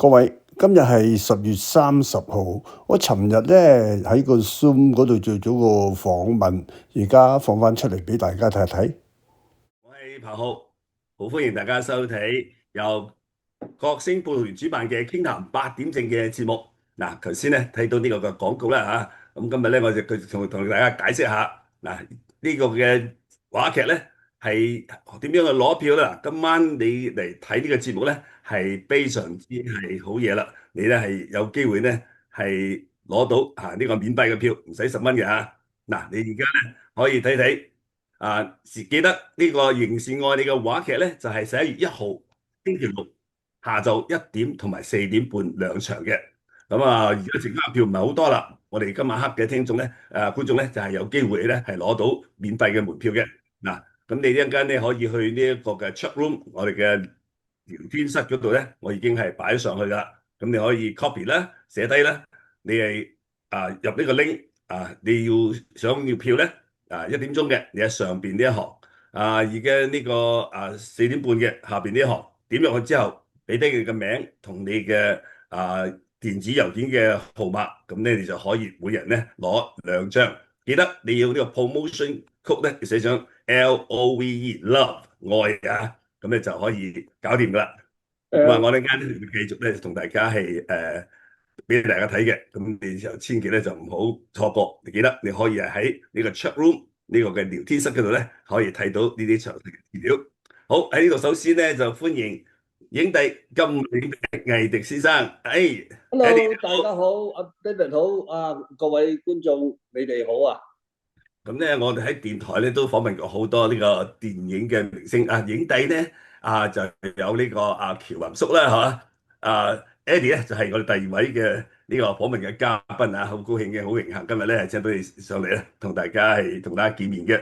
各位，今日係10月30號。我尋日咧喺個 Zoom 嗰度做咗個訪問，而家放翻出嚟俾大家睇睇。我係彭浩，好歡迎大家收睇由國星報團主辦嘅傾談8點正嘅節目。嗱，頭先咧睇到呢個嘅廣告啦嚇，咁今日咧我就同大家解釋下嗱，呢個嘅話劇咧係點樣去攞票啦。今晚你嚟睇呢個節目咧係非常之係好嘢啦，你咧係有機會咧係攞到呢個免費嘅票，唔使10蚊嘅嚇。嗱，你而家咧可以睇睇。記得呢個《仍是愛你》嘅話劇咧，就係11月1號星期六下晝1點同埋4點半兩場嘅。咁而家剩翻票唔係好多啦，我哋今晚黑嘅聽眾咧，觀眾咧就係有機會咧係攞到免費嘅門票嘅。嗱，咁你一陣間咧可以去呢一個嘅 chat room，我哋嘅聊天室嗰度咧，我已經係擺咗上去噶啦。咁你可以 copy 啦，寫低啦，你係入呢個 link 你想要票咧。1點鐘嘅，你喺上邊呢一行，而家呢個4點半嘅下邊呢一行，點入去之後，俾低佢嘅名同你嘅電子郵件嘅號碼，咁咧你就可以每人咧攞2張。記得你要呢個 promotion code 咧，寫上 LOVE love 愛啊，咁咧就可以搞掂噶啦。咁我哋間咧會繼續咧同大家係俾大家睇嘅，咁你就千祈咧就唔好錯過。你記得你可以係喺呢個 chat room 呢個嘅聊天室嗰度咧，可以睇到呢啲詳細嘅資料。好，喺呢度首先咧就歡迎影帝金影帝魏迪先生。Eddie Hello，大家好，阿 David 好，各位觀眾你哋好啊。咁咧，我哋喺電台咧都訪問過好多呢個電影嘅明星。影帝咧就有呢個喬宏叔啦，嚇。Eddie 咧就係我哋第2位嘅呢個訪問嘅嘉賓啊，好高興嘅，好榮幸今日咧係請到你上嚟咧，同大家見面嘅。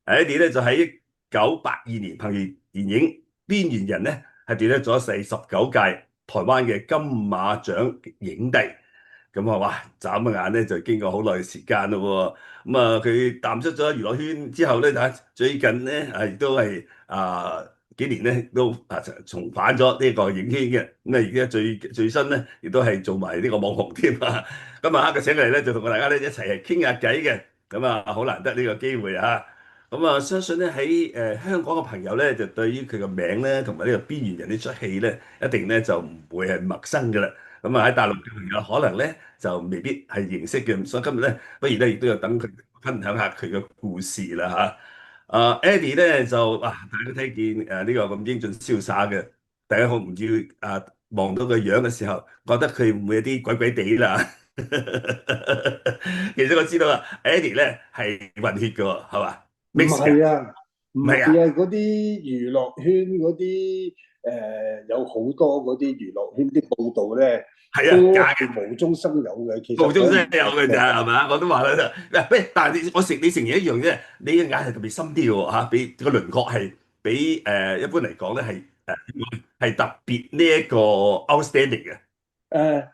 Eddie 咧就喺1982年憑住電影《邊緣人》咧係奪得咗第19屆台灣嘅金馬獎影帝。咁哇，眨眼咧就經過好耐嘅時間咯喎。咁佢淡出咗娛樂圈之後咧，最近咧亦都係幾年咧都重返咗呢個影圈嘅。咁而家最新咧亦都係做埋呢個網紅添啊。今日黑嘅請嚟咧就同大家咧一齊係傾下偈嘅。咁好難得呢個機會啊。咁相信咧喺香港嘅朋友咧就對於佢個名咧同埋呢個邊緣人呢出戲咧一定咧就唔會係陌生㗎啦。咁喺大陸嘅朋友可能咧就未必係認識嘅，所以今日咧不如咧亦都要等佢分享下佢嘅故事啦嚇。Eddie 咧就大家睇見呢個咁英俊瀟灑嘅，大家好唔知望到個樣嘅時候，覺得佢唔會有啲鬼鬼地啦。其實我知道Eddie 咧係混血嘅喎，係嘛？唔係啊，唔係係啊，嗰啲娛樂圈嗰啲有好多嗰啲娛樂圈啲報道咧，都假嘅，係無中生有嘅。其實無中生有嘅咋，係嘛？我都話啦，但係你承認一樣啫，你嘅眼係特別深啲嘅喎嚇，比個輪廓係比一般嚟講咧係特別呢一個 outstanding 嘅。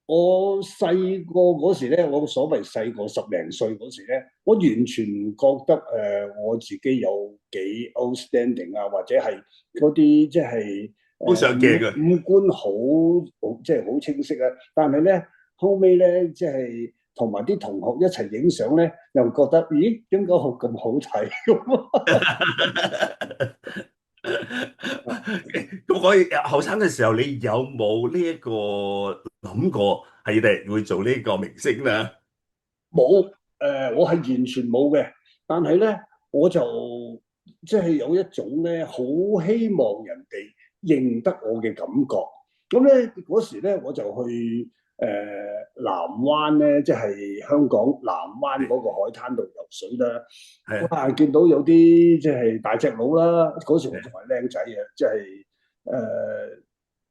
我細個嗰時咧，我所謂細個10零歲嗰時咧，我完全唔覺得我自己有幾 outstanding 啊，或者係嗰啲即係好上鏡嘅。五官好即係好清晰啊。但係咧後尾咧，即係同埋啲同學一齊影相咧，又覺得咦，點解咁好睇咁可以後生嘅時候，你有冇呢一個諗過係哋會做呢個明星咧？冇我係完全冇嘅。但係咧，我就即係有一種咧，好希望人哋認得我嘅感覺。咁咧嗰時咧，我就去南灣咧，即係香港南灣嗰個海灘度游水啦。哇！見到有啲即係大隻佬啦，嗰時我仲係靚仔嘅，即係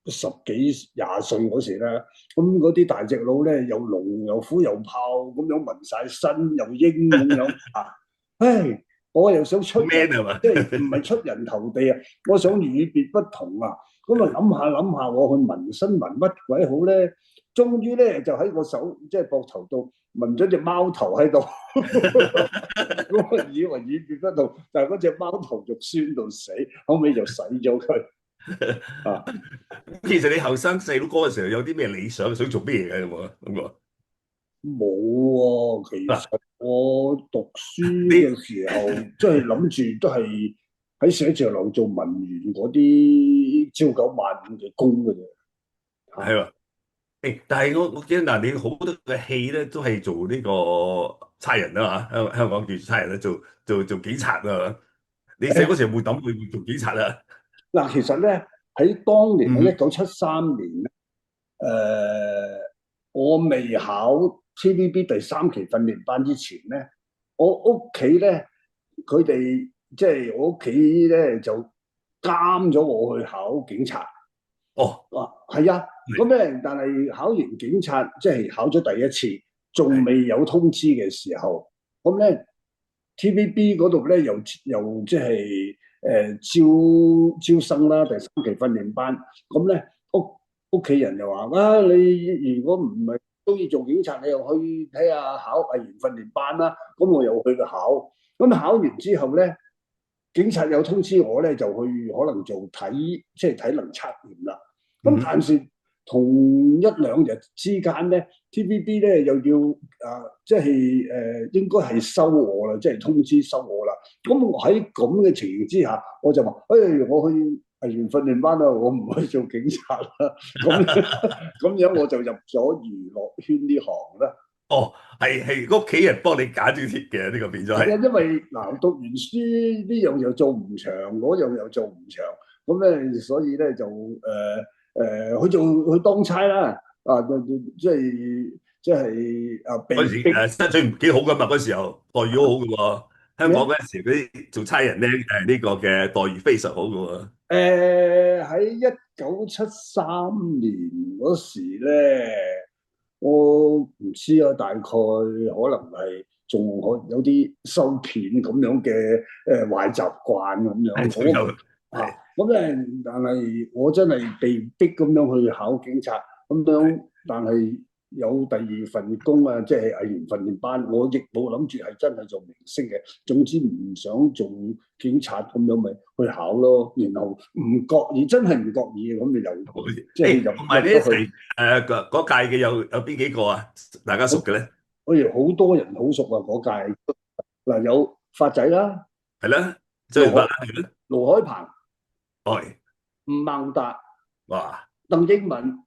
10幾20歲嗰時啦。咁嗰啲大隻佬咧，又龍又虎又豹咁樣紋晒身，又鷹咁樣啊！唉，我又想出人，即係唔係出人頭地啊！我想與別不同啊！咁啊諗下諗下，我去紋身紋乜鬼好咧？終於咧就喺個手即係膊頭度紋咗隻貓頭喺度。我以為與別不同，但係嗰隻貓頭肉酸到死，後尾就洗咗佢。啊，其實你後生細佬哥嘅時候有啲咩理想，想做咩嘢嘅有冇啊？咁啊？冇喎。其嗱，實我讀書嘅你時候，即係諗住都係喺寫字樓做文員嗰啲朝九晚五嘅工嘅啫。嚇，係喎，但係我記得嗱，你好多嘅戲咧都係做呢個差人啊嘛，香港叫差人啦，做警察啊。你細嗰時會諗會做警察啊？嗱，其實咧喺當年喺嗯，1973年咧，我未考 TVB 第三期訓練班之前咧，我屋企咧佢哋即係我屋企咧就監咗我去考警察。哦，哇，係啊，咁咧但係考完警察即係考咗第一次，仲未有通知嘅時候，咁咧 TVB 嗰度咧又即係招生啦，第三期訓練班，咁咧屋企人又話啊，你如果唔係中意做警察，你又去睇下考藝員訓練班啦。咁我又去考，咁考完之後咧，警察有通知我咧，就去可能做即係體能測驗啦。咁嗯，但是同一兩日之間咧，TVB 咧又要即係應該係收我啦，即係通知收我啦。咁我喺咁嘅情形之下，我就話：我去藝員訓練班啦，我唔去做警察啦。咁咁樣我就入咗娛樂圈呢行啦。哦，係屋企人幫你揀咗鐵嘅，呢個變咗係啊，係。因為嗱讀完書呢樣又做唔長，嗰樣又做唔長，咁咧所以咧就去當差啦。即係被嗰時逼薪水唔幾好噶嘛，嗰時候待遇好好嘅喎。香咩啊？港嗰陣時嗰啲做差人咧，呢個嘅待遇非常好嘅喎。喺1973年嗰時咧，我唔知啊，大概可能係仲可有啲收片咁樣嘅壞習慣咁樣，仲有啊，咁咧，但係我真係被逼咁樣去考警察咁樣，但係有第二份工啊，即係藝員訓練班，我亦冇諗住係真係做明星嘅。總之唔想做警察咁樣，咪去考咯。然後唔覺意，真係唔覺意咁，你又即係同埋你一入咗去。齊嗰屆嘅有邊幾個啊？大家熟嘅咧？我哋好多人好熟啊，嗰屆嗱有發仔啦，係啦，周盧海潤發啦，係啦，盧海鵬、係，吳孟達、哇鄧英文。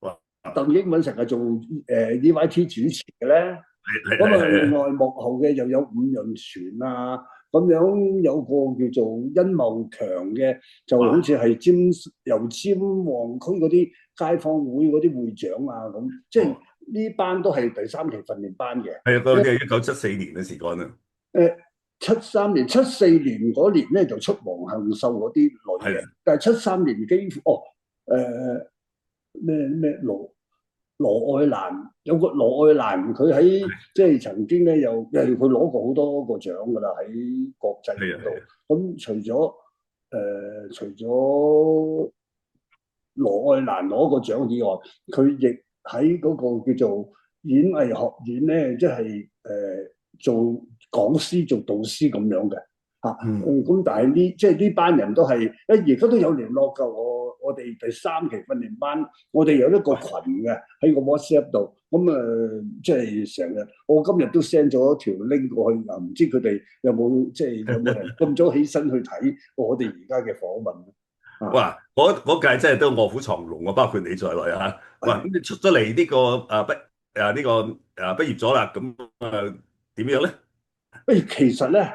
哇，鄧英文成日做EYT 主持嘅咧。咁啊，另係外幕後嘅又有伍潤泉啊，咁樣有個叫做殷茂強嘅，就好似係由尖旺區嗰啲街坊會嗰啲會長啊，咁即係呢班都係第三期訓練班嘅。係啊，嗰啲1974年嘅時間啦，誒73年、74年嗰年咧就出黃杏秀嗰啲女嘅，係啊，但係73年幾乎咩羅愛蘭有個羅愛蘭，佢喺即係曾經咧佢攞過好多個獎㗎啦，喺國際係啊，嗰度。咁除咗羅愛蘭攞個獎以外，佢亦喺嗰個叫做演藝學院咧，即係做講師、做導師咁樣嘅嚇。咁但係即係呢班人都係而家都有聯絡㗎。我哋第三期訓練班，我哋有一個群嘅喺個 WhatsApp 度。咁即係成日，我今日都 send 咗條 link 過去啊，唔知佢哋有冇人咁早起身去睇我哋而家嘅訪問啊？哇！嗰屆真係都臥虎藏龍啊，包括你在內啊。哇！咁你出咗嚟呢個畢業咗啦，咁點樣咧？其實咧，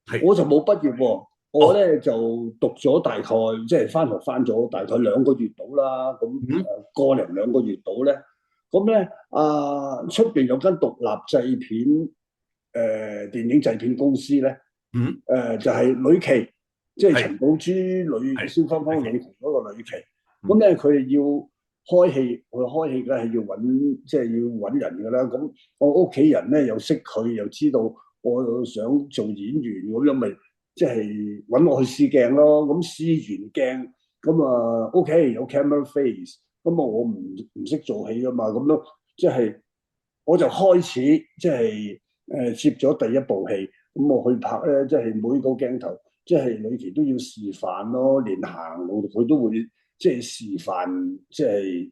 係我就冇畢業喎。我哦，咧就讀咗大概即係翻學翻咗大概2個月到啦。咁嗯，個零2個月到咧，咁咧出邊有間獨立製片電影製片公司咧，嗯，就係呂奇，即係係陳寶珠蕭芳芳呂奇嗰個呂奇。嗯，咁咧佢哋要開戲，佢開戲梗係要揾即係要揾人㗎啦。咁我屋企人咧又識佢，又知道我想做演員咁樣，咪即係揾我去試鏡咯。咁試完鏡，咁OK 有 camera face，咁我唔識做戲㗎嘛，咁樣即係我就開始即係接咗第一部戲。咁我去拍咧，即係每個鏡頭即係呂奇都要示範咯，連行路佢都會即係示範，即係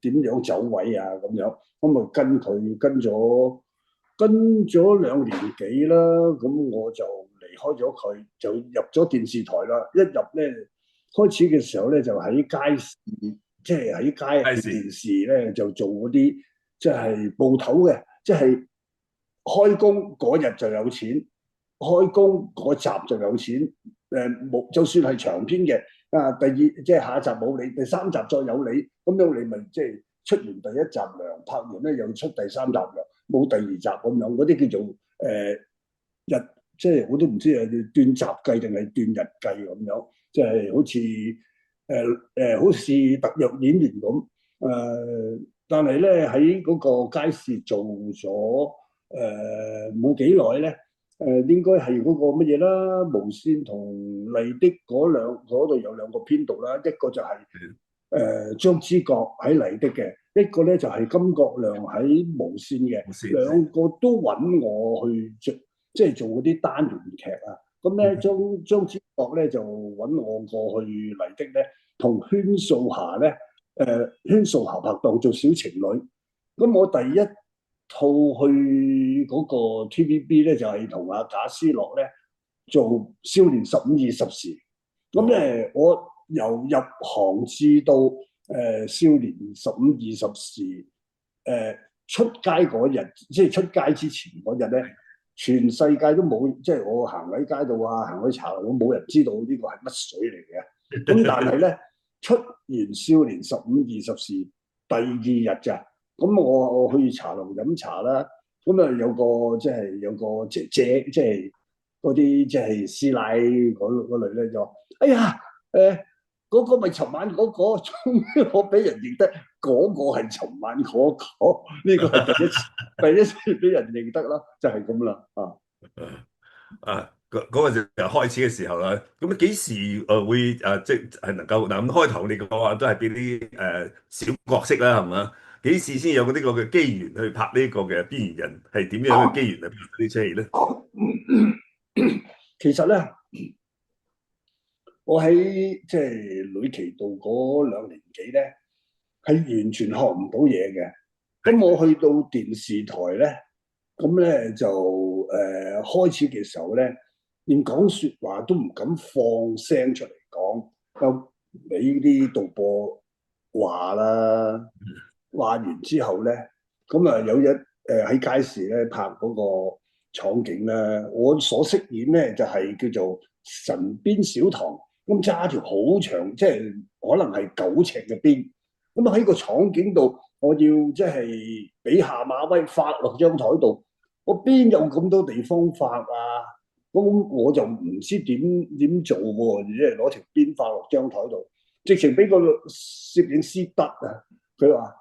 點樣走位啊咁樣。咁啊跟佢跟咗2年幾啦，咁我就離開咗佢，就入咗電視台啦。一入咧，開始嘅時候咧就喺街市，即係喺電視咧就做嗰啲即係報頭嘅，即係開工嗰日就有錢，開工嗰集就有錢。冇就算係長篇嘅第二即係下一集冇你，第3集再有你，咁樣你咪即係出完第1集糧，拍完咧又出第3集糧，冇第2集咁樣，嗰啲叫做日，即係我都唔知係斷集計定係斷日計咁樣，即係好似特約演員咁。但係咧喺嗰個街市做咗冇幾耐咧。應該係嗰個乜嘢啦？無線同麗的嗰度有2個編導啦，一個就係張之覺喺麗的嘅，一個咧就係金國亮喺無線嘅，兩個都揾我去即係做嗰啲單元劇啊。咁咧張之覺咧就揾我過去麗的咧，同禤素霞咧禤素霞拍檔做小情侶。咁我第一套去嗰個 TVB 咧就係同阿賈思樂咧做《少年15、20時》。咁咧我由入行至到《少年15、20時》出街嗰日，即係出街之前嗰日咧，全世界都冇，即係我行喺街度啊，行去茶樓，冇人知道呢個係乜水嚟嘅。咁但係咧出完《少年15、20時》第2日咋。咁我去茶樓飲茶啦，咁啊有個姐姐，即係嗰啲即係師奶嗰類咧就，哎呀嗰個咪尋晚嗰個，終於我俾人認得，嗰個係尋晚嗰個，呢個係第一次俾人認得啦，就係咁啦嗰個就開始嘅時候啦。咁幾時會即係能夠嗱咁開頭你講話都係俾啲小角色啦，係嘛？幾時先有呢個嘅機緣去拍呢個嘅邊緣人？係點樣嘅機緣去拍呢出戲咧？其實咧，我喺即係呂奇道嗰2年幾咧，係完全學唔到嘢嘅。咁我去到電視台咧，咁咧就開始嘅時候咧，連講説話都唔敢放聲出嚟講，就俾啲導播話啦。話完之後咧，咁啊有日喺街市咧拍嗰個場景咧，我所飾演咧就係叫做神鞭小唐，咁揸條好長，即係可能係9尺嘅鞭，咁啊喺個場景度，我要即係俾下馬威發落張台度，我邊有咁多地方發啊？咁我就唔知點做喎，即係攞條鞭發落張台度，直情俾個攝影師得啊！佢話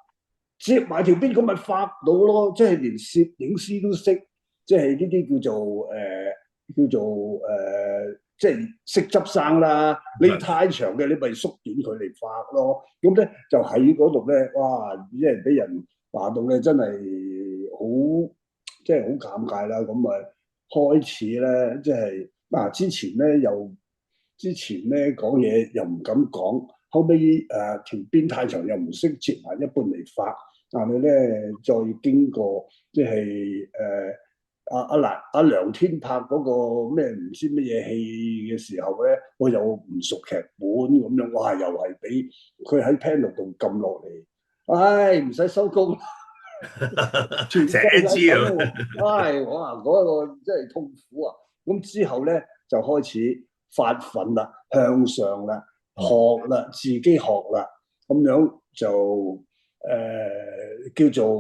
接埋條鞭咁咪發到咯，即係連攝影師都識，即係呢啲叫做即係識執生啦。你太長嘅，你咪縮短佢嚟發咯。咁咧就喺嗰度咧，哇！即係俾人話到咧，真係好即係好尷尬啦。咁啊開始咧，即係之前咧講嘢又唔敢講，後尾條鞭太長又唔識接埋一半嚟發。但係咧，再經過即係阿梁天拍嗰個咩唔知乜嘢戲嘅時候咧，我又唔熟劇本咁樣，哇！又係俾佢喺 panel 度撳落嚟，唉，唔使收工，全世界都唉，我話嗰個真係痛苦啊！咁之後咧就開始發奮啦，向上啦，學啦，自己學啦，咁樣就叫做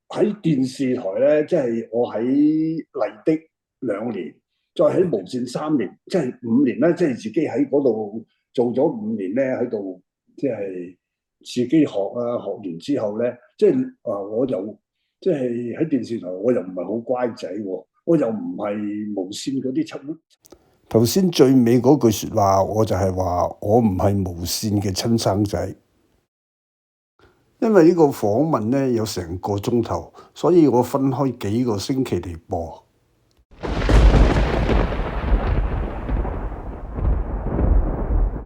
喺電視台咧，即係我喺麗的2年，再喺無線3年，即係5年咧，即係自己喺嗰度做咗5年咧，喺度即係自己學啊，學完之後咧，即係我又即係喺電視台，我又唔係好乖仔喎，我又唔係無線嗰啲親。頭先最尾嗰句説話，我就係話我唔係無線嘅親生仔。因為呢個訪問咧有成個鐘頭，所以我分開幾個星期嚟播。